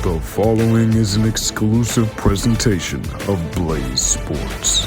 The following is an exclusive presentation of Blaze Sports.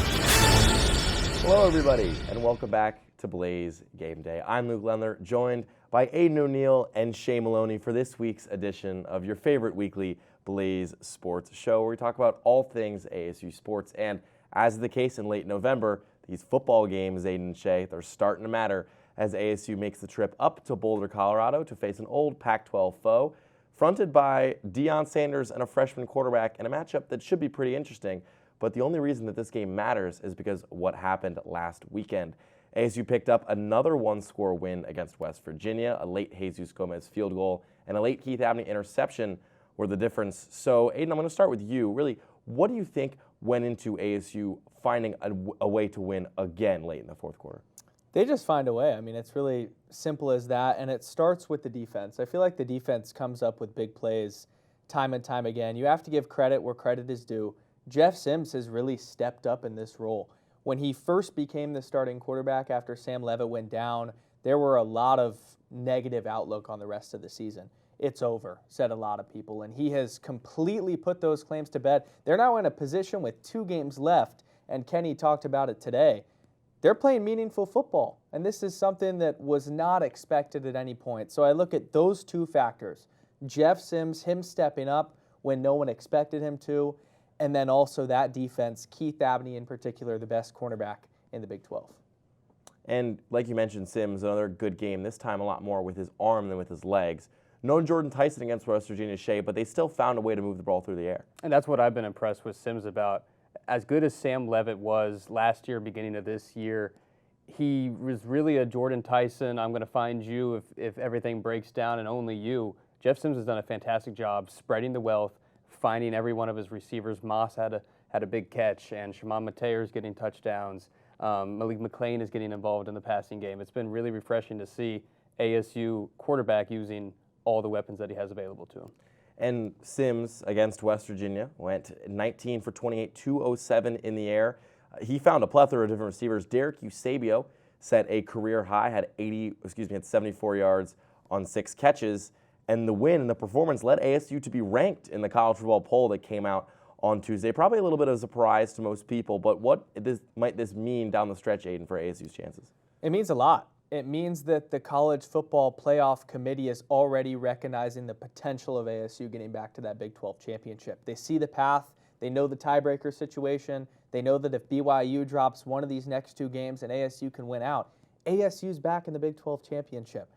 Hello, everybody, and welcome back to Blaze Game Day. I'm Luke Lendler, joined by Aidan O'Neill and Shay Moloney for this week's edition of your favorite weekly Blaze Sports show, where we talk about all things ASU sports. And as is the case in late November, these football games, Aidan and Shay, they're starting to matter as ASU makes the trip up to Boulder, Colorado to face an old Pac-12 foe, fronted by Deion Sanders and a freshman quarterback in a matchup that should be pretty interesting. But the only reason that this game matters is because of what happened last weekend. ASU picked up another one-score win against West Virginia. A late Jesus Gomez field goal and a late Keith Abney interception were the difference. So, Aidan, I'm going to start with you. Really, what do you think went into ASU finding a way to win again late in the fourth quarter? They just find a way. I mean, it's really simple as that, and it starts with the defense. I feel like the defense comes up with big plays time and time again. You have to give credit where credit is due. Jeff Sims has really stepped up in this role. When he first became the starting quarterback after Sam Leavitt went down, there were a lot of negative outlook on the rest of the season. It's over, said a lot of people, and he has completely put those claims to bed. They're now in a position with 2 games left, and Kenny talked about it today. They're playing meaningful football, and this is something that was not expected at any point. So I look at those 2 factors, Jeff Sims, him stepping up when no one expected him to, and then also that defense, Keith Abney in particular, the best cornerback in the Big 12. And like you mentioned, Sims, another good game, this time a lot more with his arm than with his legs. No Jordan Tyson against West Virginia Shay, but they still found a way to move the ball through the air. And that's what I've been impressed with Sims about. As good as Sam Leavitt was last year, beginning of this year, he was really a Jordan Tyson, I'm going to find you if everything breaks down and only you. Jeff Sims has done a fantastic job spreading the wealth, finding every one of his receivers. Moss had a big catch, and Shimon Mateer is getting touchdowns. Malik McClain is getting involved in the passing game. It's been really refreshing to see ASU quarterback using all the weapons that he has available to him. And Sims against West Virginia went 19 for 28, 207 in the air. He found a plethora of different receivers. Derek Eusebio set a career high, had 74 yards on 6 catches. And the win and the performance led ASU to be ranked in the college football poll that came out on Tuesday. Probably a little bit of a surprise to most people, but what might this mean down the stretch, Aidan, for ASU's chances? It means a lot. It means that the College Football Playoff Committee is already recognizing the potential of ASU getting back to that Big 12 championship. They see the path. They know the tiebreaker situation. They know that if BYU drops one of these next 2 games and ASU can win out, ASU's back in the Big 12 championship.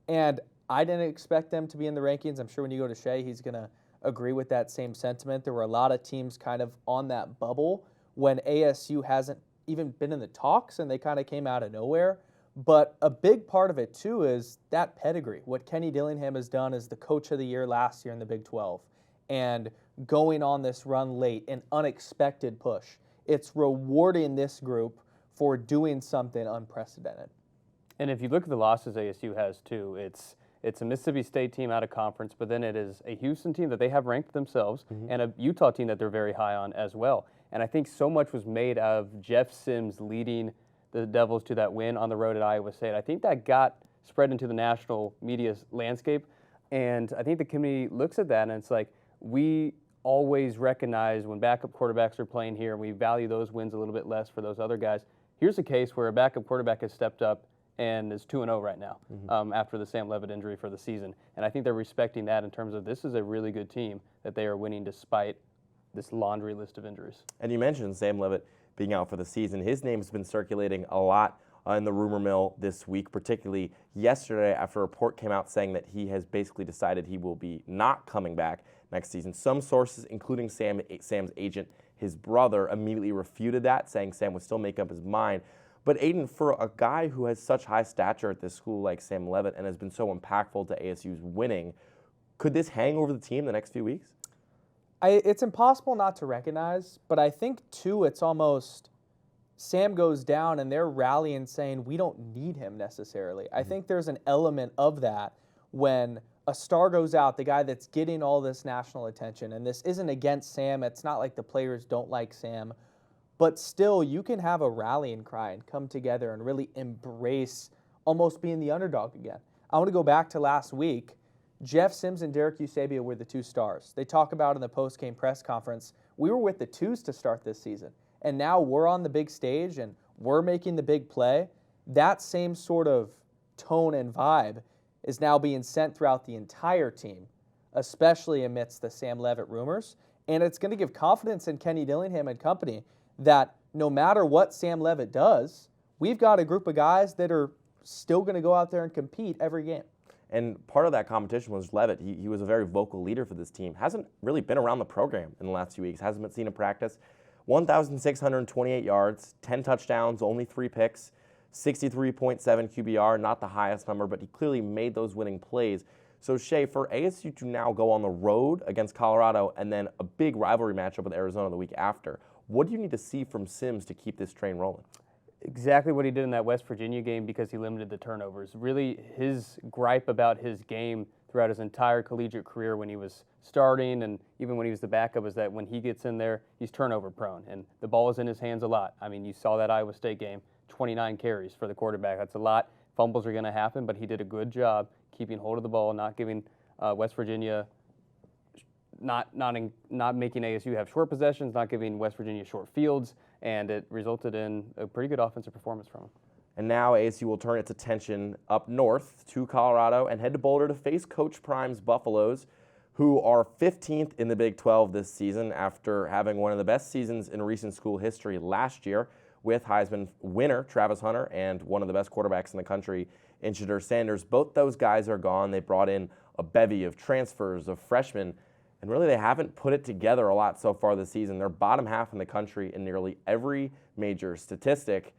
And I didn't expect them to be in the rankings. I'm sure when you go to Shay, he's going to agree with that same sentiment. There were a lot of teams kind of on that bubble when ASU hasn't even been in the talks, and they kind of came out of nowhere. But a big part of it, too, is that pedigree. What Kenny Dillingham has done as the coach of the year last year in the Big 12 and going on this run late, an unexpected push. It's rewarding this group for doing something unprecedented. And if you look at the losses ASU has, too, it's a Mississippi State team out of conference, but then it is a Houston team that they have ranked themselves and a Utah team that they're very high on as well. And I think so much was made of Jeff Sims leading the Devils to that win on the road at Iowa State. I think that got spread into the national media landscape, and I think the committee looks at that and it's like, we always recognize when backup quarterbacks are playing here and we value those wins a little bit less for those other guys. Here's a case where a backup quarterback has stepped up and is 2-0 right now after the Sam Leavitt injury for the season. And I think they're respecting that in terms of this is a really good team that they are winning despite this laundry list of injuries. And you mentioned Sam Leavitt being out for the season. His name's been circulating a lot in the rumor mill this week, particularly yesterday after a report came out saying that he has basically decided he will be not coming back next season. Some sources, including Sam's agent, his brother, immediately refuted that, saying Sam would still make up his mind. But Aidan, for a guy who has such high stature at this school like Sam Leavitt and has been so impactful to ASU's winning, could this hang over the team the next few weeks? It's impossible not to recognize, but I think, too, it's almost Sam goes down and they're rallying saying we don't need him necessarily. I think there's an element of that when a star goes out, the guy that's getting all this national attention, and this isn't against Sam. It's not like the players don't like Sam, but still you can have a rallying cry and come together and really embrace almost being the underdog again. I want to go back to last week. Jeff Sims and Derek Eusebio were the two stars. They talk about in the post-game press conference, we were with the twos to start this season, and now we're on the big stage and we're making the big play. That same sort of tone and vibe is now being sent throughout the entire team, especially amidst the Sam Levitt rumors. And it's going to give confidence in Kenny Dillingham and company that no matter what Sam Levitt does, we've got a group of guys that are still going to go out there and compete every game. And part of that competition was Levitt. He was a very vocal leader for this team. Hasn't really been around the program in the last few weeks. Hasn't been seen in practice. 1,628 yards, 10 touchdowns, only 3 picks, 63.7 QBR, not the highest number, but he clearly made those winning plays. So, Shay, for ASU to now go on the road against Colorado and then a big rivalry matchup with Arizona the week after, what do you need to see from Sims to keep this train rolling? Exactly what he did in that West Virginia game because he limited the turnovers. Really, his gripe about his game throughout his entire collegiate career when he was starting and even when he was the backup is that when he gets in there, he's turnover prone, and the ball is in his hands a lot. I mean, you saw that Iowa State game, 29 carries for the quarterback. That's a lot. Fumbles are going to happen, but he did a good job keeping hold of the ball, not giving West Virginia, not making ASU have short possessions, not giving West Virginia short fields, and it resulted in a pretty good offensive performance from him. And now ASU will turn its attention up north to Colorado and head to Boulder to face Coach Prime's Buffaloes, who are 15th in the Big 12 this season after having one of the best seasons in recent school history last year with Heisman winner Travis Hunter and one of the best quarterbacks in the country in Shedeur Sanders. Both those guys are gone. They brought in a bevy of transfers, of freshmen, and really they haven't put it together a lot so far this season. They're bottom half in the country in nearly every major statistic.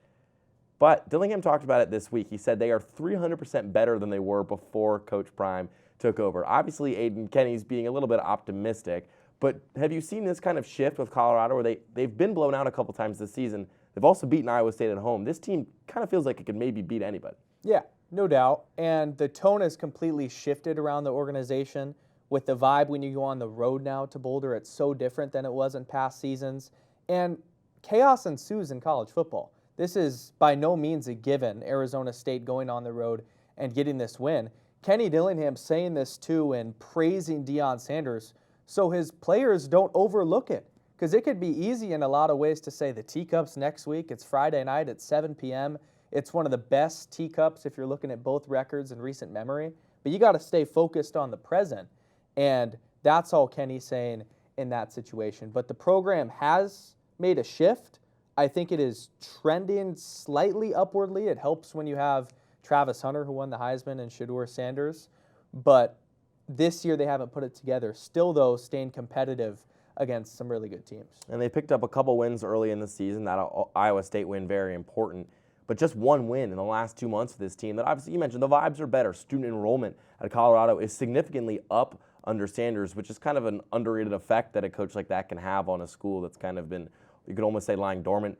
But Dillingham talked about it this week. He said they are 300% better than they were before Coach Prime took over. Obviously, Aidan Kenny's being a little bit optimistic, but have you seen this kind of shift with Colorado where they've been blown out a couple times this season? They've also beaten Iowa State at home. This team kind of feels like it could maybe beat anybody. Yeah, no doubt. And the tone has completely shifted around the organization with the vibe when you go on the road now to Boulder. It's so different than it was in past seasons. And chaos ensues in college football. This is by no means a given, Arizona State going on the road and getting this win. Kenny Dillingham saying this too and praising Deion Sanders so his players don't overlook it. Because it could be easy in a lot of ways to say the Teacups next week. It's Friday night at 7 p.m. It's one of the best Teacups if you're looking at both records in recent memory. But you got to stay focused on the present. And that's all Kenny's saying in that situation. But the program has made a shift. I think it is trending slightly upwardly. It helps when you have Travis Hunter, who won the Heisman, and Shedeur Sanders. But this year they haven't put it together. Still, though, staying competitive against some really good teams. And they picked up a couple wins early in the season. That Iowa State win, very important. But just one win in the last 2 months for this team. That obviously you mentioned the vibes are better. Student enrollment at Colorado is significantly up under Sanders, which is kind of an underrated effect that a coach like that can have on a school that's kind of been, you could almost say, lying dormant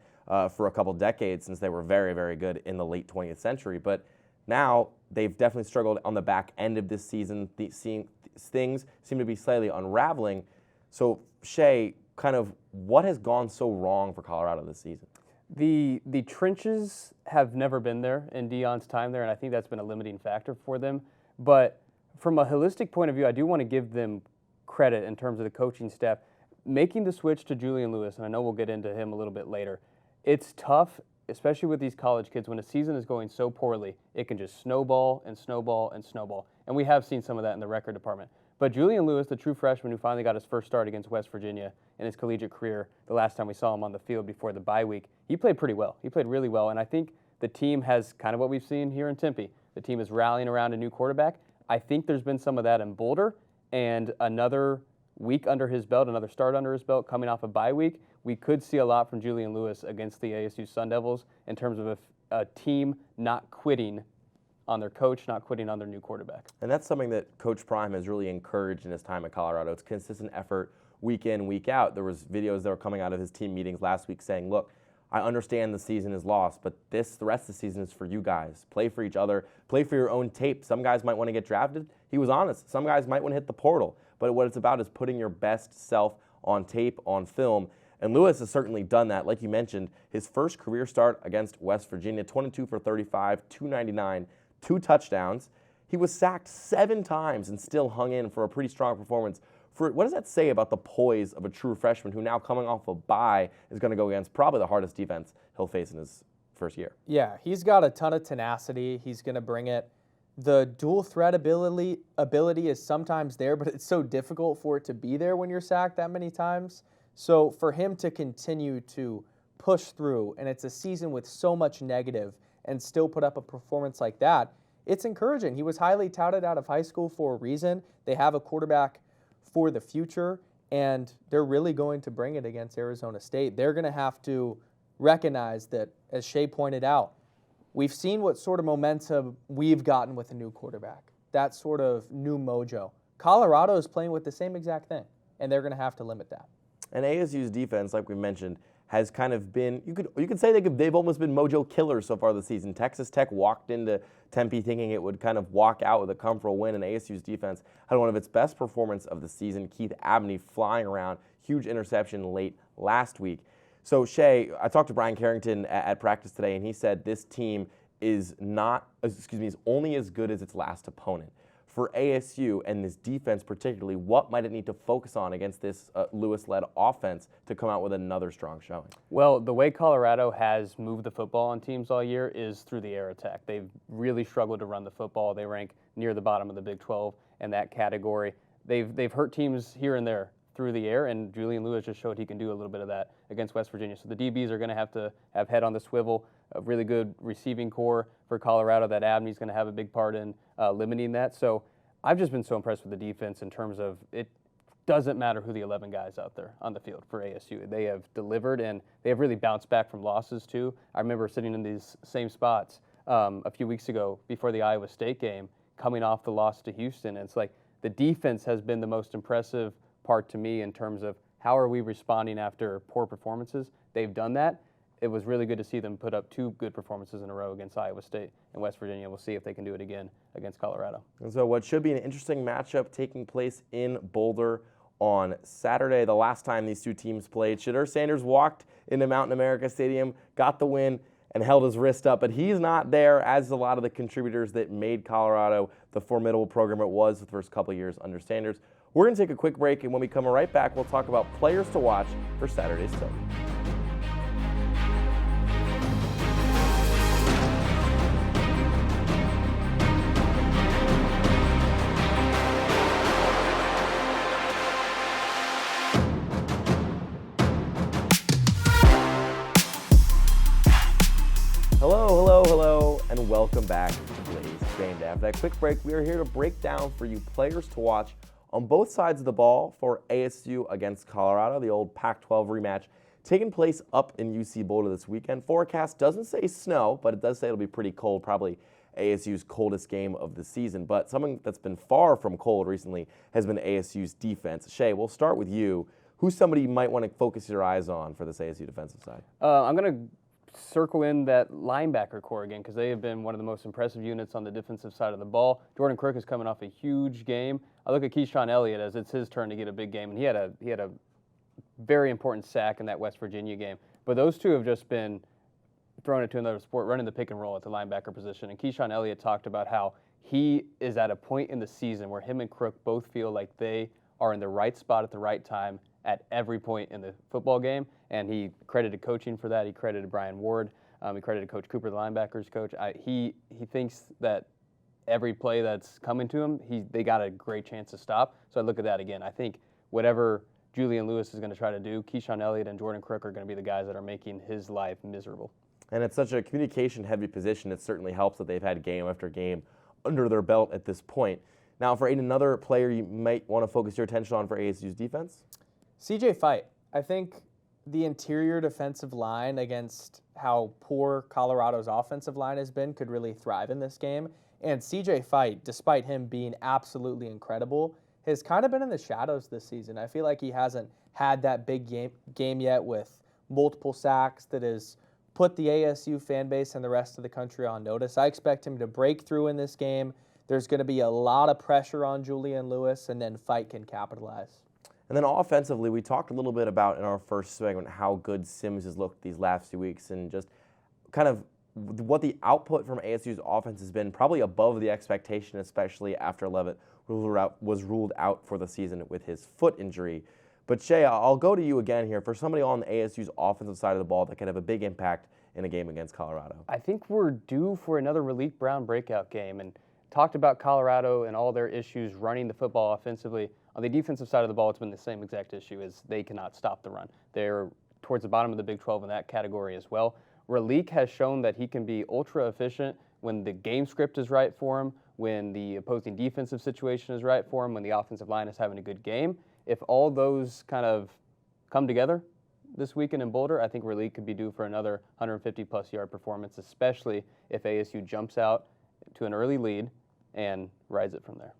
for a couple decades since they were very, very good in the late 20th century. But now they've definitely struggled on the back end of this season. Things seem to be slightly unraveling. So, Shay, kind of what has gone so wrong for Colorado this season? The trenches have never been there in Deion's time there, and I think that's been a limiting factor for them. But from a holistic point of view, I do want to give them credit in terms of the coaching staff. Making the switch to Julian Lewis, and I know we'll get into him a little bit later, it's tough, especially with these college kids. When a season is going so poorly, it can just snowball and snowball and snowball. And we have seen some of that in the record department. But Julian Lewis, the true freshman who finally got his first start against West Virginia in his collegiate career, the last time we saw him on the field before the bye week, he played pretty well. He played really well, and I think the team has kind of what we've seen here in Tempe. The team is rallying around a new quarterback. I think there's been some of that in Boulder, and another week under his belt, another start under his belt coming off a bye week. We could see a lot from Julian Lewis against the ASU Sun Devils in terms of a team not quitting on their coach, not quitting on their new quarterback. And that's something that Coach Prime has really encouraged in his time at Colorado. It's consistent effort week in, week out. There was videos that were coming out of his team meetings last week saying, look, I understand the season is lost, but the rest of the season is for you guys. Play for each other. Play for your own tape. Some guys might want to get drafted. He was honest. Some guys might want to hit the portal. But what it's about is putting your best self on tape, on film. And Lewis has certainly done that. Like you mentioned, his first career start against West Virginia, 22 for 35, 299, 2 touchdowns. He was sacked 7 times and still hung in for a pretty strong performance. What does that say about the poise of a true freshman who now coming off a bye is going to go against probably the hardest defense he'll face in his first year? Yeah, he's got a ton of tenacity. He's going to bring it. The dual threat ability is sometimes there, but it's so difficult for it to be there when you're sacked that many times. So for him to continue to push through, and it's a season with so much negative, and still put up a performance like that, it's encouraging. He was highly touted out of high school for a reason. They have a quarterback for the future, and they're really going to bring it against Arizona State. They're going to have to recognize that, as Shay pointed out, we've seen what sort of momentum we've gotten with a new quarterback, that sort of new mojo. Colorado is playing with the same exact thing, and they're going to have to limit that. And ASU's defense, like we mentioned, has kind of been, you could say they've almost been mojo killers so far this season. Texas Tech walked into Tempe thinking it would kind of walk out with a comfortable win, and ASU's defense had one of its best performances of the season. Keith Abney flying around, huge interception late last week. So Shay, I talked to Brian Carrington at practice today, and he said this team is only as good as its last opponent. For ASU and this defense particularly, what might it need to focus on against this Lewis-led offense to come out with another strong showing? Well, the way Colorado has moved the football on teams all year is through the air attack. They've really struggled to run the football. They rank near the bottom of the Big 12 in that category. They've hurt teams here and there through the air, and Julian Lewis just showed he can do a little bit of that against West Virginia. So the DBs are going to have head on the swivel, a really good receiving core for Colorado that Abney's going to have a big part in limiting that. So I've just been so impressed with the defense in terms of it doesn't matter who the 11 guys out there on the field for ASU. They have delivered, and they have really bounced back from losses too. I remember sitting in these same spots a few weeks ago before the Iowa State game, coming off the loss to Houston. And it's like the defense has been the most impressive part to me in terms of how are we responding after poor performances. They've done that. It was really good to see them put up 2 good performances in a row against Iowa State and West Virginia. We'll see if they can do it again against Colorado. And so what should be an interesting matchup taking place in Boulder on Saturday, the last time these two teams played. Shedeur Sanders walked into Mountain America Stadium, got the win, and held his wrist up, but he's not there as a lot of the contributors that made Colorado the formidable program it was the first couple of years under Sanders. We're going to take a quick break, and when we come right back, we'll talk about players to watch for Saturday's tilt. Hello, and welcome back to Blaze Gameday. After that quick break, we are here to break down for you players to watch on both sides of the ball for ASU against Colorado, the old Pac-12 rematch taking place up in UC Boulder this weekend. Forecast doesn't say snow, but it does say it'll be pretty cold, probably ASU's coldest game of the season. But something that's been far from cold recently has been ASU's defense. Shay, we'll start with you. Who's somebody you might want to focus your eyes on for this ASU defensive side? I'm going to circle in that linebacker core again because they have been one of the most impressive units on the defensive side of the ball. Jordan Crook is coming off a huge game. I look at Keyshawn Elliott as it's his turn to get a big game, and he had a very important sack in that West Virginia game. But those two have just been throwing it to another sport, running the pick and roll at the linebacker position. And Keyshawn Elliott talked about how he is at a point in the season where him and Crook both feel like they are in the right spot at the right time at every point in the football game, and he credited coaching for that. He credited Brian Ward. He credited Coach Cooper, the linebackers coach. He thinks that every play that's coming to him, they got a great chance to stop. So I look at that again. I think whatever Julian Lewis is going to try to do, Keyshawn Elliott and Jordan Crook are going to be the guys that are making his life miserable. And it's such a communication-heavy position, it certainly helps that they've had game after game under their belt at this point. Now, for Aidan, another player you might want to focus your attention on for ASU's defense? CJ Fight. I think the interior defensive line against how poor Colorado's offensive line has been could really thrive in this game. And CJ Fight, despite him being absolutely incredible, has kind of been in the shadows this season. I feel like he hasn't had that big game yet with multiple sacks that has put the ASU fan base and the rest of the country on notice. I expect him to break through in this game. There's going to be a lot of pressure on Julian Lewis, and then Fight can capitalize. And then offensively, we talked a little bit about in our first segment how good Sims has looked these last few weeks and just kind of what the output from ASU's offense has been, probably above the expectation, especially after Levitt was ruled out for the season with his foot injury. But Shay, I'll go to you again here for somebody on the ASU's offensive side of the ball that can have a big impact in a game against Colorado. I think we're due for another Raleek Brown breakout game, and talked about Colorado and all their issues running the football offensively. On the defensive side of the ball, it's been the same exact issue, is they cannot stop the run. They're towards the bottom of the Big 12 in that category as well. Raleek has shown that he can be ultra efficient when the game script is right for him, when the opposing defensive situation is right for him, when the offensive line is having a good game. If all those kind of come together this weekend in Boulder, I think Raleek could be due for another 150-plus yard performance, especially if ASU jumps out to an early lead and rides it from there.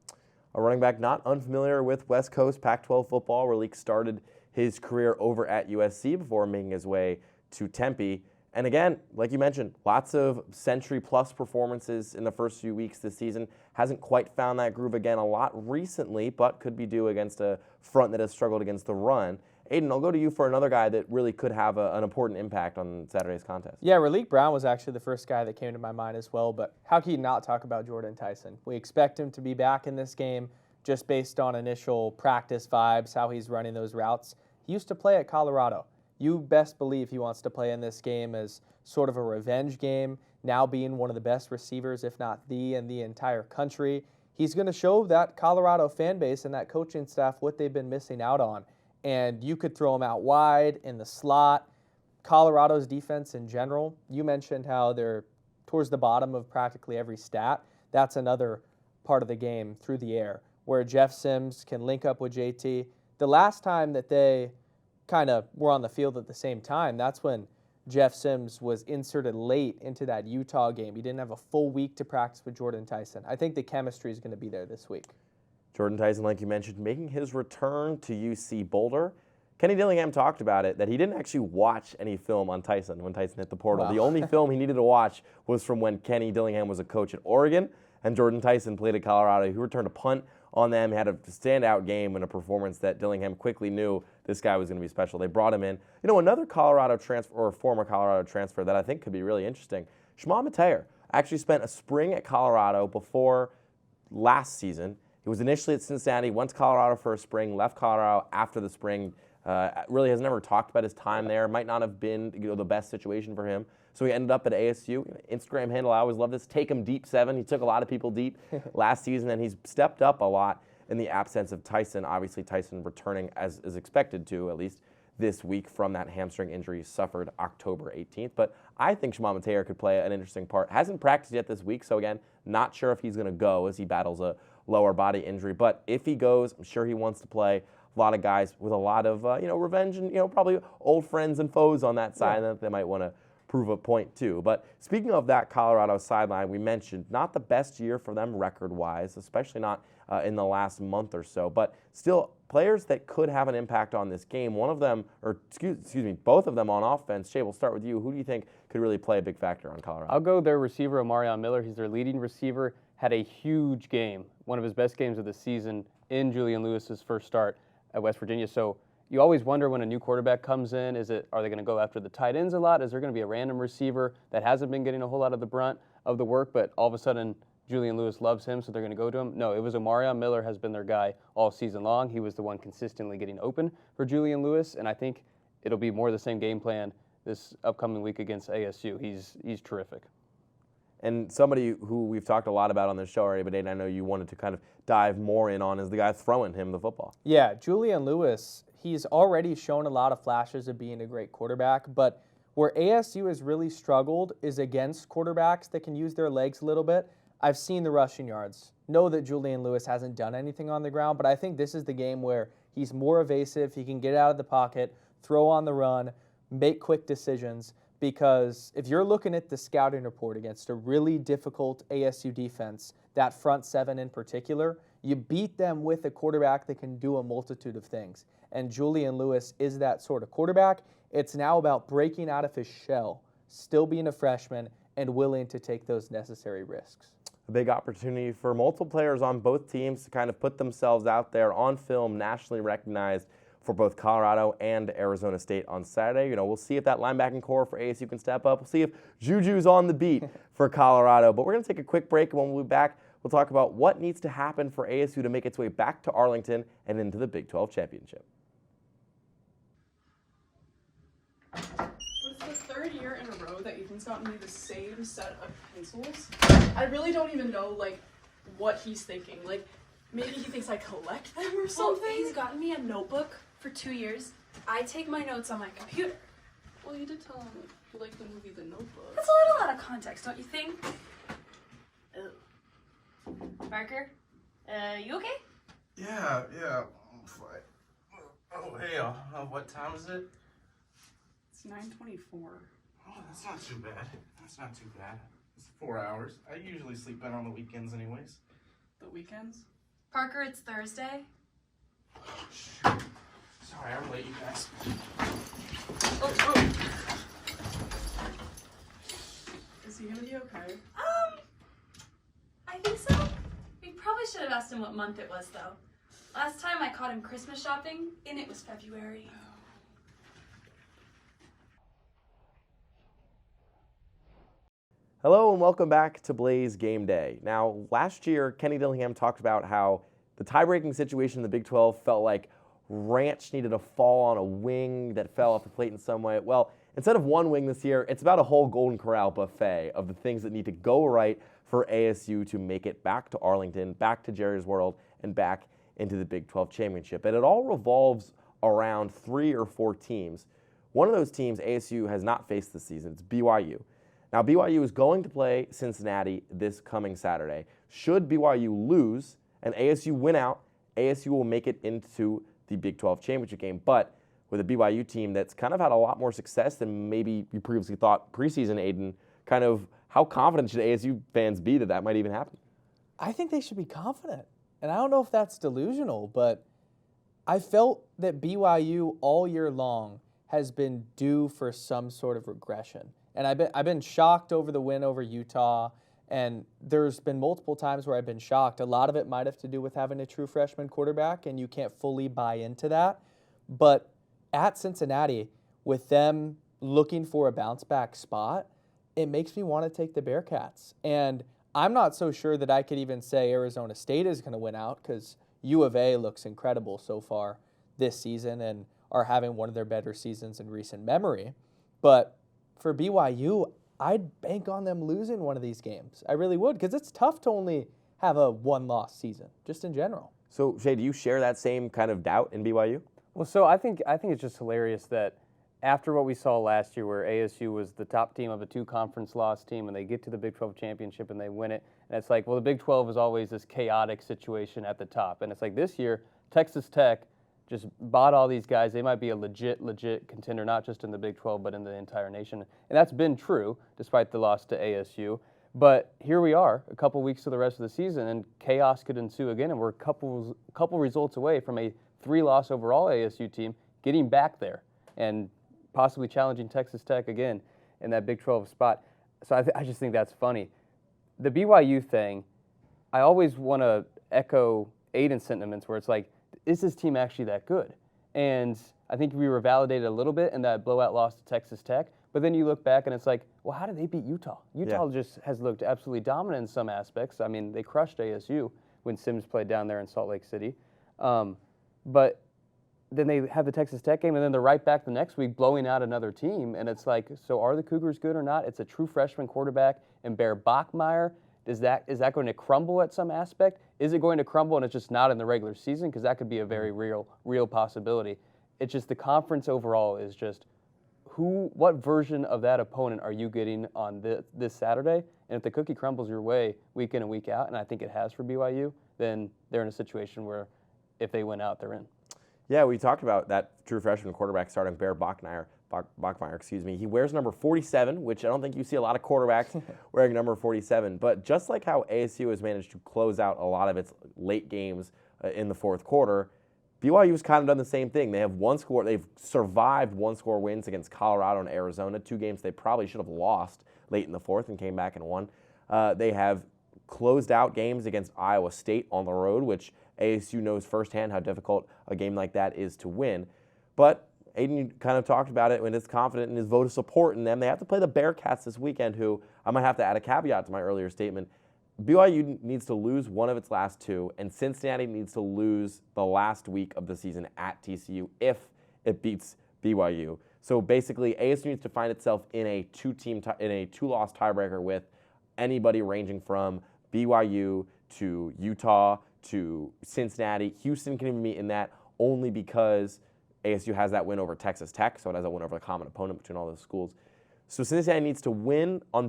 A running back not unfamiliar with West Coast Pac-12 football, Raleek started his career over at USC before making his way to Tempe. And again, like you mentioned, lots of century-plus performances in the first few weeks this season. Hasn't quite found that groove again a lot recently, but could be due against a front that has struggled against the run. Aidan, I'll go to you for another guy that really could have an important impact on Saturday's contest. Yeah, Raleek Brown was actually the first guy that came to my mind as well, but how can you not talk about Jordan Tyson? We expect him to be back in this game just based on initial practice vibes, how he's running those routes. He used to play at Colorado. You best believe he wants to play in this game as sort of a revenge game, now being one of the best receivers, if not in the entire country. He's going to show that Colorado fan base and that coaching staff what they've been missing out on. And you could throw him out wide in the slot. Colorado's defense in general, you mentioned how they're towards the bottom of practically every stat. That's another part of the game through the air where Jeff Sims can link up with JT. The last time that they kind of were on the field at the same time, that's when Jeff Sims was inserted late into that Utah game. He didn't have a full week to practice with Jordan Tyson. I think the chemistry is going to be there this week. Jordan Tyson, like you mentioned, making his return to UC Boulder. Kenny Dillingham talked about it, that he didn't actually watch any film on Tyson when Tyson hit the portal. Wow. The only film he needed to watch was from when Kenny Dillingham was a coach at Oregon, and Jordan Tyson played at Colorado. He returned a punt on them, had a standout game and a performance that Dillingham quickly knew this guy was going to be special. They brought him in. You know, another Colorado transfer, or former Colorado transfer, that I think could be really interesting, Shema Mateer actually spent a spring at Colorado before last season. He was initially at Cincinnati, went to Colorado for a spring, left Colorado after the spring. Really has never talked about his time there. Might not have been the best situation for him. So he ended up at ASU. Instagram handle, I always love this, Take Him Deep 7. He took a lot of people deep last season, and he's stepped up a lot in the absence of Tyson. Obviously, Tyson returning as is expected to, at least this week, from that hamstring injury he suffered October 18th. But I think Shema Mateer could play an interesting part. Hasn't practiced yet this week, so again, not sure if he's going to go as he battles a lower body injury. But if he goes, I'm sure he wants to play. A lot of guys with a lot of revenge and probably old friends and foes on that side that they might want to prove a point too. But speaking of that Colorado sideline, we mentioned not the best year for them record-wise, especially not in the last month or so. But still, players that could have an impact on this game. One of them, or excuse me, both of them on offense. Shay, we'll start with you. Who do you think could really play a big factor on Colorado? I'll go their receiver, Omarion Miller. He's their leading receiver. Had a huge game, one of his best games of the season in Julian Lewis's first start at West Virginia. So you always wonder when a new quarterback comes in, are they going to go after the tight ends a lot? Is there going to be a random receiver that hasn't been getting a whole lot of the brunt of the work, but all of a sudden Julian Lewis loves him, so they're going to go to him? No, it was Omarion Miller has been their guy all season long. He was the one consistently getting open for Julian Lewis, and I think it'll be more the same game plan this upcoming week against ASU. He's terrific. And somebody who we've talked a lot about on this show already, but Aidan, I know you wanted to kind of dive more in on, is the guy throwing him the football. Yeah, Julian Lewis, he's already shown a lot of flashes of being a great quarterback, but where ASU has really struggled is against quarterbacks that can use their legs a little bit. I've seen the rushing yards. Know that Julian Lewis hasn't done anything on the ground, but I think this is the game where he's more evasive. He can get out of the pocket, throw on the run, make quick decisions. Because if you're looking at the scouting report against a really difficult ASU defense, that front seven in particular, you beat them with a quarterback that can do a multitude of things. And Julian Lewis is that sort of quarterback. It's now about breaking out of his shell, still being a freshman, and willing to take those necessary risks. A big opportunity for multiple players on both teams to kind of put themselves out there on film, nationally recognized, for both Colorado and Arizona State on Saturday. We'll see if that linebacking core for ASU can step up. We'll see if Juju's on the beat for Colorado. But we're going to take a quick break, and when we'll be back, we'll talk about what needs to happen for ASU to make its way back to Arlington and into the Big 12 championship. What is the third year in a row that Aidan's gotten me the same set of pencils? I really don't even know, what he's thinking. Maybe he thinks I collect them or something? Well, he's gotten me a notebook for 2 years. I take my notes on my computer. Well, you did tell him you like the movie The Notebook. That's a little out of context, don't you think? Oh. Parker, you okay? Yeah, I'm fine. Oh, hey, what time is it? It's 9:24. Oh, that's not too bad. It's 4 hours. I usually sleep in on the weekends anyways. The weekends? Parker, it's Thursday. Oh, shoot. Sorry, I'm late, you guys. Oh. Is he gonna be okay? I think so. We probably should have asked him what month it was, though. Last time I caught him Christmas shopping, and it was February. Hello and welcome back to Blaze Game Day. Now, last year, Kenny Dillingham talked about how the tie-breaking situation in the Big 12 felt like ranch needed to fall on a wing that fell off the plate in some way. Well, instead of one wing this year, it's about a whole Golden Corral buffet of the things that need to go right for ASU to make it back to Arlington, back to Jerry's World, and back into the Big 12 championship. And it all revolves around 3 or 4 teams. One of those teams ASU has not faced this season. It's BYU. Now, BYU is going to play Cincinnati this coming Saturday. Should BYU lose and ASU win out, ASU will make it into the Big 12 championship game. But with a BYU team that's kind of had a lot more success than maybe you previously thought preseason, Aidan, kind of how confident should ASU fans be that that might even happen? I think they should be confident. And I don't know if that's delusional, but I felt that BYU all year long has been due for some sort of regression. And I've been shocked over the win over Utah, and there's been multiple times where I've been shocked. A lot of it might have to do with having a true freshman quarterback, and you can't fully buy into that. But at Cincinnati, with them looking for a bounce-back spot, it makes me want to take the Bearcats. And I'm not so sure that I could even say Arizona State is going to win out because U of A looks incredible so far this season and are having one of their better seasons in recent memory. But for BYU, I'd bank on them losing one of these games. I really would, because it's tough to only have a one-loss season, just in general. So, Shay, do you share that same kind of doubt in BYU? Well, so I think it's just hilarious that after what we saw last year where ASU was the top team of a 2-conference loss team and they get to the Big 12 championship and they win it, and it's like, well, the Big 12 is always this chaotic situation at the top. And it's like this year, Texas Tech just bought all these guys. They might be a legit contender, not just in the Big 12, but in the entire nation. And that's been true, despite the loss to ASU. But here we are, a couple weeks to the rest of the season, and chaos could ensue again, and we're a couple results away from a 3-loss overall ASU team getting back there and possibly challenging Texas Tech again in that Big 12 spot. So I just think that's funny. The BYU thing, I always want to echo Aidan's sentiments where it's like, is this team actually that good? And I think we were validated a little bit in that blowout loss to Texas Tech, but then you look back and it's like, well, how did they beat Utah? Utah just has looked absolutely dominant in some aspects. I mean, they crushed ASU when Sims played down there in Salt Lake City. But then they have the Texas Tech game, and then they're right back the next week blowing out another team. And it's like, so are the Cougars good or not? It's a true freshman quarterback and Bear Bachmeier. Is that going to crumble at some aspect? Is it going to crumble and it's just not in the regular season? Because that could be a very real possibility. It's just the conference overall is just what version of that opponent are you getting on this Saturday? And if the cookie crumbles your way week in and week out, and I think it has for BYU, then they're in a situation where if they win out, they're in. Yeah, we talked about that true freshman quarterback starting Bear Bachmeier. He wears number 47, which I don't think you see a lot of quarterbacks wearing number 47. But just like how ASU has managed to close out a lot of its late games in the fourth quarter, BYU's kind of done the same thing. They've survived one-score wins against Colorado and Arizona, 2 games they probably should have lost late in the fourth and came back and won. They have closed out games against Iowa State on the road, which ASU knows firsthand how difficult a game like that is to win. But Aidan kind of talked about it when he's confident in his vote of support in them. They have to play the Bearcats this weekend, who I might have to add a caveat to my earlier statement. BYU needs to lose one of its last two, and Cincinnati needs to lose the last week of the season at TCU if it beats BYU. So basically, ASU needs to find itself in a two-loss tiebreaker with anybody ranging from BYU to Utah to Cincinnati. Houston can even be in that only because ASU has that win over Texas Tech, so it has a win over the common opponent between all those schools. So Cincinnati needs to win on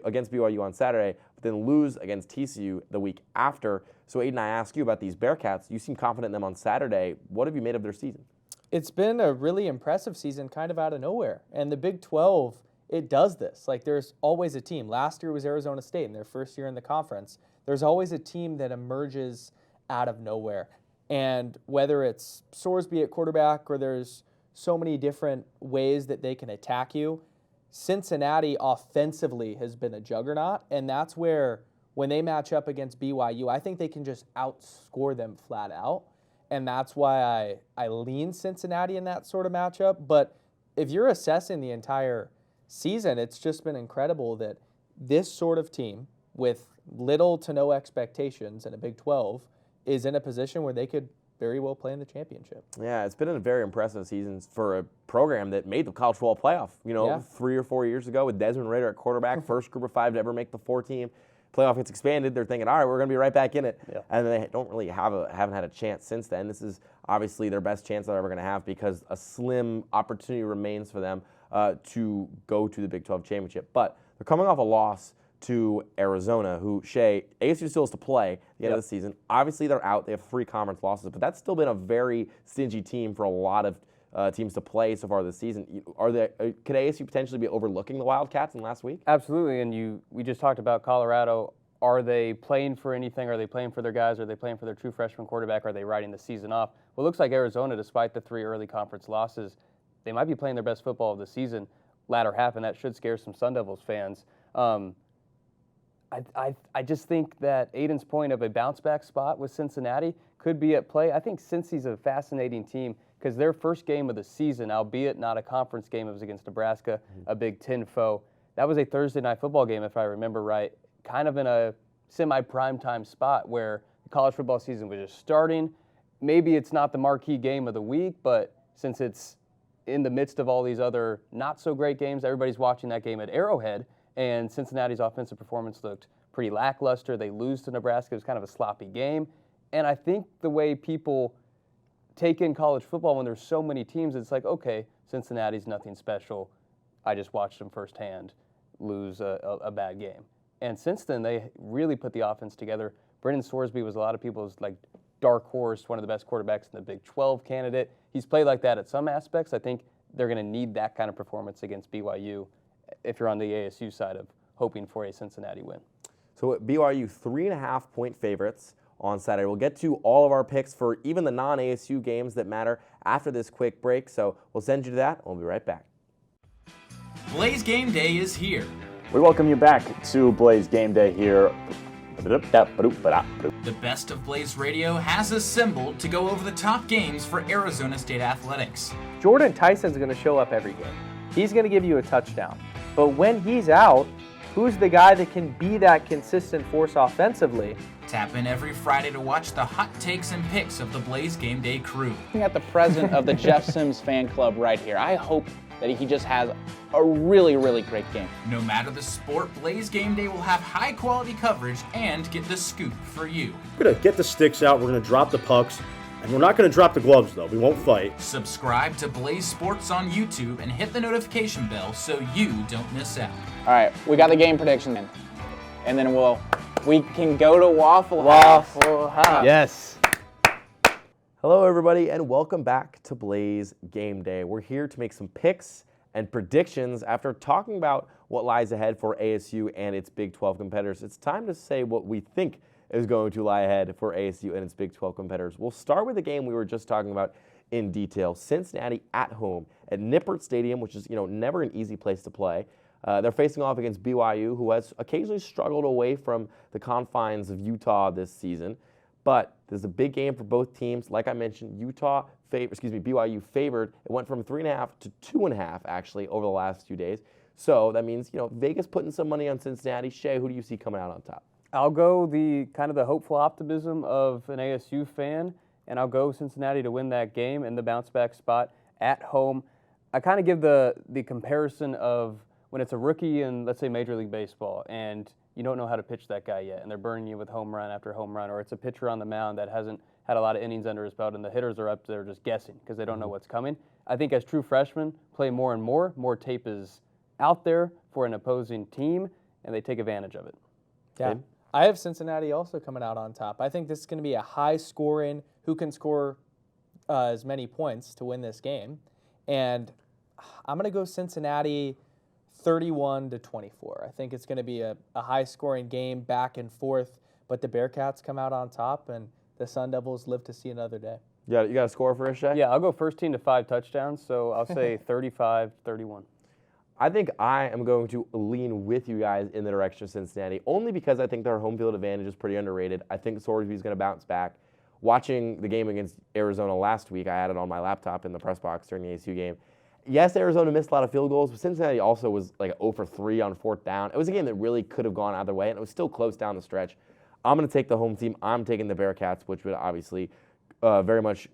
against BYU on Saturday, but then lose against TCU the week after. So Aidan, I ask you about these Bearcats. You seem confident in them on Saturday. What have you made of their season? It's been a really impressive season kind of out of nowhere. And the Big 12, it does this. Like, there's always a team. Last year was Arizona State in their first year in the conference. There's always a team that emerges out of nowhere. And whether it's Sorsby at quarterback or there's so many different ways that they can attack you, Cincinnati offensively has been a juggernaut, and that's where, when they match up against BYU, I think they can just outscore them flat out, and that's why I lean Cincinnati in that sort of matchup. But if you're assessing the entire season, it's just been incredible that this sort of team with little to no expectations in a Big 12 is in a position where they could very well play in the championship. Yeah, it's been a very impressive season for a program that made the college football playoff, 3 or 4 years ago with Desmond Ridder at quarterback, first group of 5 to ever make the 4-team. Playoff gets expanded. They're thinking, all right, we're going to be right back in it. Yeah. And they don't really haven't had a chance since then. This is obviously their best chance they're ever going to have because a slim opportunity remains for them to go to the Big 12 championship. But they're coming off a loss to Arizona, who, Shay, ASU still has to play at the end of the season. Obviously, they're out. They have 3 conference losses, but that's still been a very stingy team for a lot of teams to play so far this season. Could ASU potentially be overlooking the Wildcats in last week? Absolutely, and we just talked about Colorado. Are they playing for anything? Are they playing for their guys? Are they playing for their true freshman quarterback? Are they riding the season off? Well, it looks like Arizona, despite the 3 early conference losses, they might be playing their best football of the season latter half, and that should scare some Sun Devils fans. I just think that Aidan's point of a bounce-back spot with Cincinnati could be at play. I think Cincy's a fascinating team because their first game of the season, albeit not a conference game, it was against Nebraska, a Big Ten foe. That was a Thursday night football game, if I remember right, kind of in a semi-primetime spot where the college football season was just starting. Maybe it's not the marquee game of the week, but since it's in the midst of all these other not-so-great games, everybody's watching that game at Arrowhead. And Cincinnati's offensive performance looked pretty lackluster. They lose to Nebraska. It was kind of a sloppy game. And I think the way people take in college football when there's so many teams, it's like, okay, Cincinnati's nothing special. I just watched them firsthand lose a bad game. And since then, they really put the offense together. Brendan Sorsby was a lot of people's dark horse, one of the best quarterbacks in the Big 12 candidate. He's played like that at some aspects. I think they're going to need that kind of performance against BYU if you're on the ASU side of hoping for a Cincinnati win. So at BYU, 3.5-point favorites on Saturday. We'll get to all of our picks for even the non-ASU games that matter after this quick break. So we'll send you to that, and we'll be right back. Blaze Game Day is here. We welcome you back to Blaze Game Day here. The best of Blaze Radio has assembled to go over the top games for Arizona State athletics. Jordan Tyson's going to show up every game. He's going to give you a touchdown. But when he's out, who's the guy that can be that consistent force offensively? Tap in every Friday to watch the hot takes and picks of the Blaze Game Day crew. Looking at the president of the Jeff Sims fan club right here. I hope that he just has a really, really great game. No matter the sport, Blaze Game Day will have high quality coverage and get the scoop for you. We're going to get the sticks out, we're going to drop the pucks, and we're not going to drop the gloves though. We won't fight. Subscribe to Blaze Sports on YouTube and hit the notification bell so you don't miss out. All right, we got the game prediction in. And then we can go to Waffle House. Yes. Hello, everybody, and welcome back to Blaze Game Day. We're here to make some picks and predictions after talking about what lies ahead for ASU and its Big 12 competitors. It's time to say what we think is going to lie ahead for ASU and its Big 12 competitors. We'll start with the game we were just talking about in detail. Cincinnati at home at Nippert Stadium, which is never an easy place to play. They're facing off against BYU, who has occasionally struggled away from the confines of Utah this season. But there's a big game for both teams. Like I mentioned, BYU favored. It went from 3.5 to 2.5 actually over the last few days. So that means, Vegas putting some money on Cincinnati. Shay, who do you see coming out on top? I'll go the hopeful optimism of an ASU fan, and I'll go Cincinnati to win that game in the bounce back spot at home. I kind of give the comparison of when it's a rookie in, let's say, Major League Baseball, and you don't know how to pitch that guy yet, and they're burning you with home run after home run, or it's a pitcher on the mound that hasn't had a lot of innings under his belt, and the hitters are up there just guessing because they don't know what's coming. I think as true freshmen play more and more tape is out there for an opposing team, and they take advantage of it. Yeah. Okay. I have Cincinnati also coming out on top. I think this is going to be a high-scoring, who can score as many points to win this game. And I'm going to go Cincinnati 31-24. I think it's going to be a high-scoring game, back and forth, but the Bearcats come out on top, and the Sun Devils live to see another day. You got a score for us, Shay? Yeah, I'll go first team to 5 touchdowns, so I'll say 35-31. I think I am going to lean with you guys in the direction of Cincinnati, only because I think their home field advantage is pretty underrated. I think Sorsby is going to bounce back. Watching the game against Arizona last week, I had it on my laptop in the press box during the ASU game. Yes, Arizona missed a lot of field goals, but Cincinnati also was like 0 for 3 on 4th down. It was a game that really could have gone either way, and it was still close down the stretch. I'm going to take the home team. I'm taking the Bearcats, which would obviously very much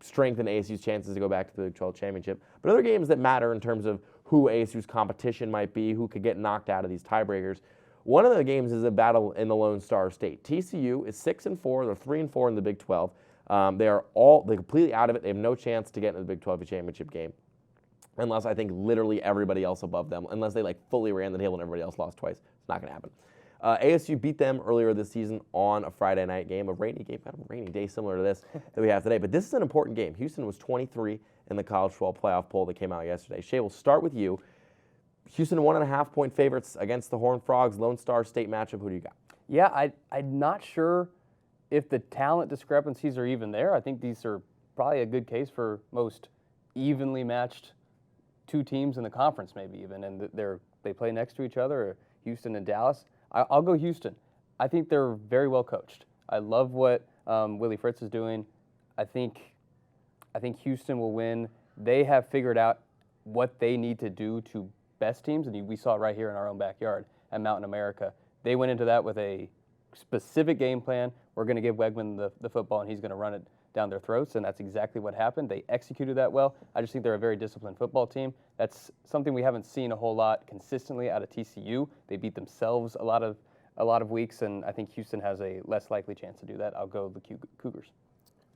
strengthen ASU's chances to go back to the Big 12 championship. But other games that matter in terms of who ASU's competition might be, who could get knocked out of these tiebreakers. One of the games is a battle in the Lone Star State. TCU is 6-4. They're 3-4 in the Big 12. They're completely out of it. They have no chance to get into the Big 12 championship game, unless I think literally everybody else above them, unless they fully ran the table and everybody else lost twice. It's not going to happen. ASU beat them earlier this season on a Friday night game, a rainy day similar to this that we have today. But this is an important game. Houston was 23 in the College Football Playoff poll that came out yesterday. Shay, we'll start with you. Houston 1.5-point favorites against the Horned Frogs, Lone Star State matchup. Who do you got? Yeah, I'm not sure if the talent discrepancies are even there. I think these are probably a good case for most evenly matched two teams in the conference, maybe even, and they play next to each other, Houston and Dallas. I'll go Houston. I think they're very well coached. I love what Willie Fritz is doing. I think Houston will win. They have figured out what they need to do to best teams, and we saw it right here in our own backyard at Mountain America. They went into that with a specific game plan. We're going to give Wegman the football, and he's going to run it down their throats, and that's exactly what happened. They executed that well. I just think they're a very disciplined football team. That's something we haven't seen a whole lot consistently out of TCU. They beat themselves a lot of weeks, and I think Houston has a less likely chance to do that. I'll go the Cougars.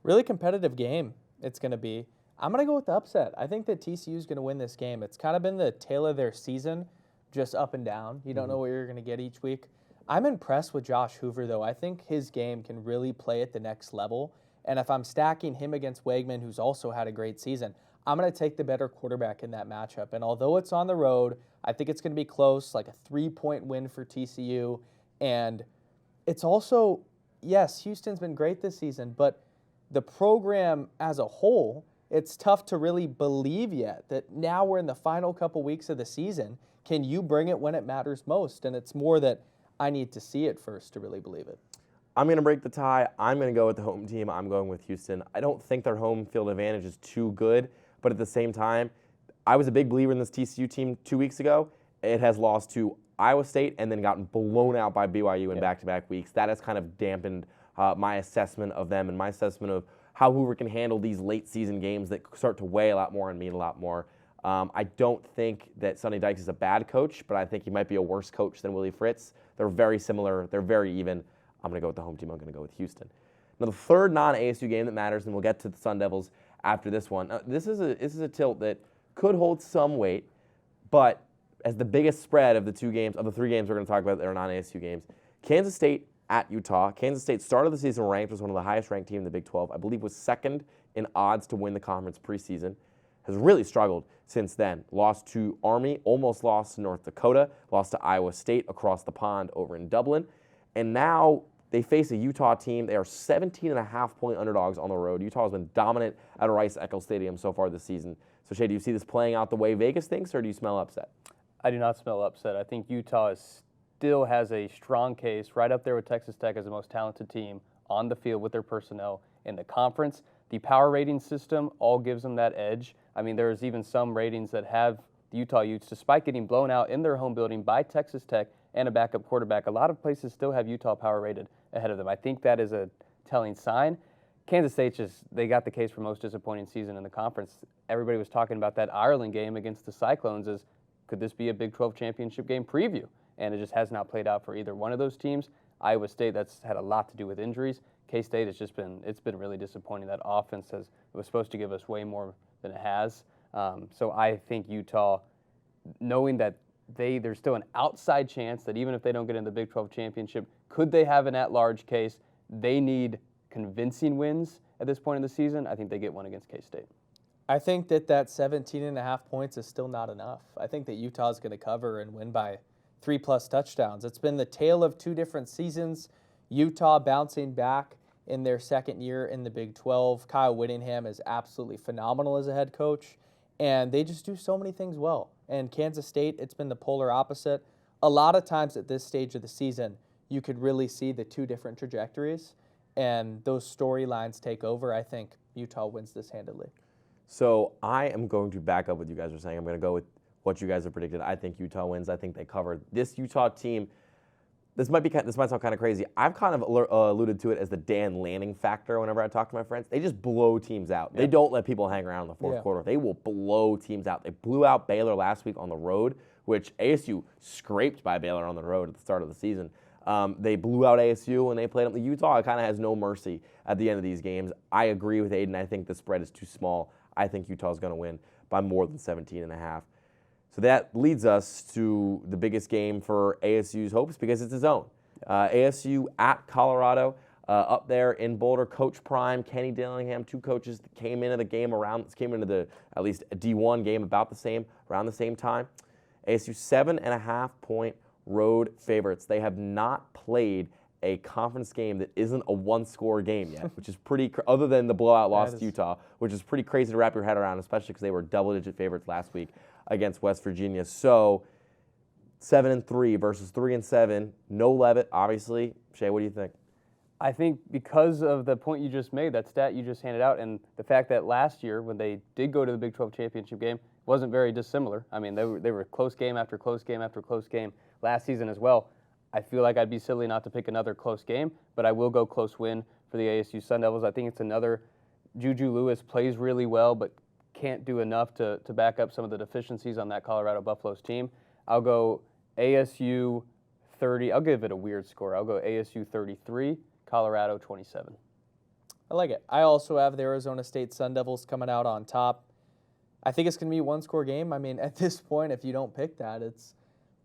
Really competitive game it's going to be. I'm going to go with the upset. I think that TCU is going to win this game. It's kind of been the tale of their season, just up and down. You don't know what you're going to get each week. I'm impressed with Josh Hoover, though. I think his game can really play at the next level. And if I'm stacking him against Wegman, who's also had a great season, I'm going to take the better quarterback in that matchup. And although it's on the road, I think it's going to be close, like a 3-point win for TCU. And it's also, yes, Houston's been great this season, but the program as a whole, it's tough to really believe yet that now we're in the final couple weeks of the season. Can you bring it when it matters most? And it's more that I need to see it first to really believe it. I'm going to break the tie. I'm going to go with the home team. I'm going with Houston. I don't think their home field advantage is too good, but at the same time, I was a big believer in this TCU team 2 weeks ago. It has lost to Iowa State and then gotten blown out by BYU in back-to-back weeks. That has kind of dampened my assessment of them and my assessment of how Hoover can handle these late-season games that start to weigh a lot more on me a lot more. I don't think that Sonny Dykes is a bad coach, but I think he might be a worse coach than Willie Fritz. They're very similar. They're very even. I'm going to go with the home team. I'm going to go with Houston. Now, the third non-ASU game that matters, and we'll get to the Sun Devils after this one. This is a tilt that could hold some weight, but as the biggest spread of the 3 games we're going to talk about that are non-ASU games, Kansas State at Utah. Kansas State started the season ranked, was one of the highest-ranked teams in the Big 12. I believe was second in odds to win the conference preseason. Has really struggled since then. Lost to Army, almost lost to North Dakota, lost to Iowa State across the pond over in Dublin. And now they face a Utah team. They are 17.5-point underdogs on the road. Utah has been dominant at Rice-Eccles Stadium so far this season. So, Shay, do you see this playing out the way Vegas thinks, or do you smell upset? I do not smell upset. I think Utah still has a strong case right up there with Texas Tech as the most talented team on the field with their personnel in the conference. The power rating system all gives them that edge. I mean, there's even some ratings that have the Utah Utes, despite getting blown out in their home building by Texas Tech and a backup quarterback, a lot of places still have Utah power rated ahead of them. I think that is a telling sign. Kansas State they got the case for most disappointing season in the conference. Everybody was talking about that Ireland game against the Cyclones as could this be a Big 12 championship game preview? And it just has not played out for either one of those teams. Iowa State, that's had a lot to do with injuries. K-State, it's been really disappointing. That offense it was supposed to give us way more than it has. So I think Utah, knowing that there's still an outside chance that even if they don't get in the Big 12 championship, could they have an at-large case? They need convincing wins at this point in the season. I think they get one against K-State. I think that 17.5 points is still not enough. I think that Utah's going to cover and win by 3+ touchdowns. It's been the tale of two different seasons. Utah bouncing back in their second year in the Big 12. Kyle Whittingham is absolutely phenomenal as a head coach, and they just do so many things well. And Kansas State, it's been the polar opposite. A lot of times at this stage of the season, you could really see the two different trajectories, and those storylines take over. I think Utah wins this handily. So I am going to back up what you guys are saying. I'm going to go with what you guys have predicted. I think Utah wins. I think they cover. This Utah team, this might sound kind of crazy. I've kind of alluded to it as the Dan Lanning factor whenever I talk to my friends. They just blow teams out. They don't let people hang around in the fourth quarter. They will blow teams out. They blew out Baylor last week on the road, which ASU scraped by Baylor on the road at the start of the season. They blew out ASU when they played them. Utah kind of has no mercy at the end of these games. I agree with Aidan. I think the spread is too small. I think Utah's going to win by more than 17.5. So that leads us to the biggest game for ASU's hopes because it's its own. ASU at Colorado, up there in Boulder. Coach Prime, Kenny Dillingham, two coaches that came into the at least a D1 game around the same time. ASU 7.5 point road favorites. They have not played a conference game that isn't a one-score game yet, which is pretty, other than the blowout loss to Utah, which is pretty crazy to wrap your head around, especially because they were double-digit favorites last week against West Virginia. So 7-3 versus 3-7. No Levitt, obviously. Shay, what do you think? I think because of the point you just made, that stat you just handed out, and the fact that last year when they did go to the Big 12 championship game, wasn't very dissimilar. I mean, they were close game after close game after close game last season as well. I feel like I'd be silly not to pick another close game, but I will go close win for the ASU Sun Devils. I think it's another Juju Lewis plays really well, but can't do enough to back up some of the deficiencies on that Colorado Buffaloes team. I'll go ASU 30. I'll give it a weird score. I'll go ASU 33, Colorado 27. I like it. I also have the Arizona State Sun Devils coming out on top. I think it's going to be a one-score game. I mean, at this point, if you don't pick that, it's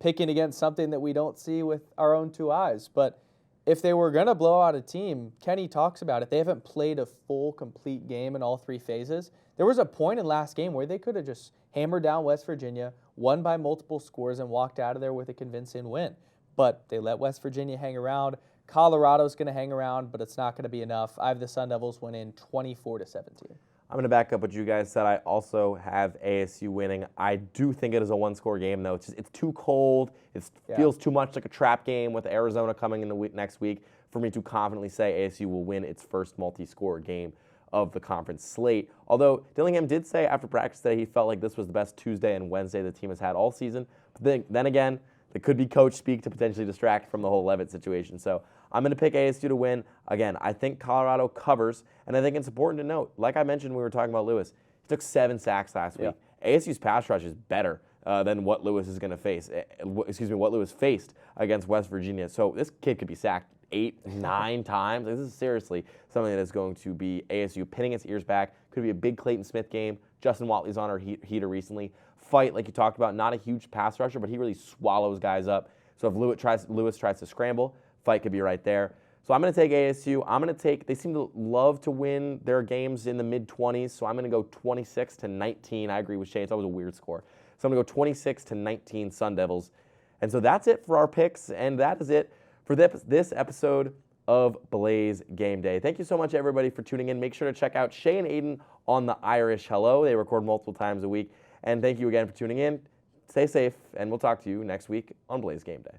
picking against something that we don't see with our own two eyes. But if they were going to blow out a team, Kenny talks about it. They haven't played a full, complete game in all three phases. There was a point in last game where they could have just hammered down West Virginia, won by multiple scores, and walked out of there with a convincing win. But they let West Virginia hang around. Colorado's going to hang around, but it's not going to be enough. I have the Sun Devils winning 24-17. I'm going to back up what you guys said. I also have ASU winning. I do think it is a one-score game, though. It's too cold. It feels too much like a trap game with Arizona coming in the next week for me to confidently say ASU will win its first multi-score game of the conference slate. Although Dillingham did say after practice that he felt like this was the best Tuesday and Wednesday the team has had all season. But then again, it could be coach speak to potentially distract from the whole Levitt situation. So I'm going to pick ASU to win. Again, I think Colorado covers, and I think it's important to note, like I mentioned when we were talking about Lewis, he took 7 sacks last week. ASU's pass rush is better than what Lewis is going to face. What Lewis faced against West Virginia. So this kid could be sacked 8, 9 times. This is seriously something that is going to be ASU pinning its ears back. Could be a big Clayton Smith game. Justin Watley's on our heater recently. Fight, like you talked about, not a huge pass rusher, but he really swallows guys up. So if Lewis tries to scramble, Fight could be right there. So I'm going to take ASU. They seem to love to win their games in the mid-20s, so I'm going to go 26-19. I agree with Shay. It's always a weird score. So I'm going to go 26-19 Sun Devils. And so that's it for our picks, and that is it for this episode of Blaze Game Day. Thank you so much, everybody, for tuning in. Make sure to check out Shay and Aidan on the Irish Hello. They record multiple times a week. And thank you again for tuning in. Stay safe, and we'll talk to you next week on Blaze Game Day.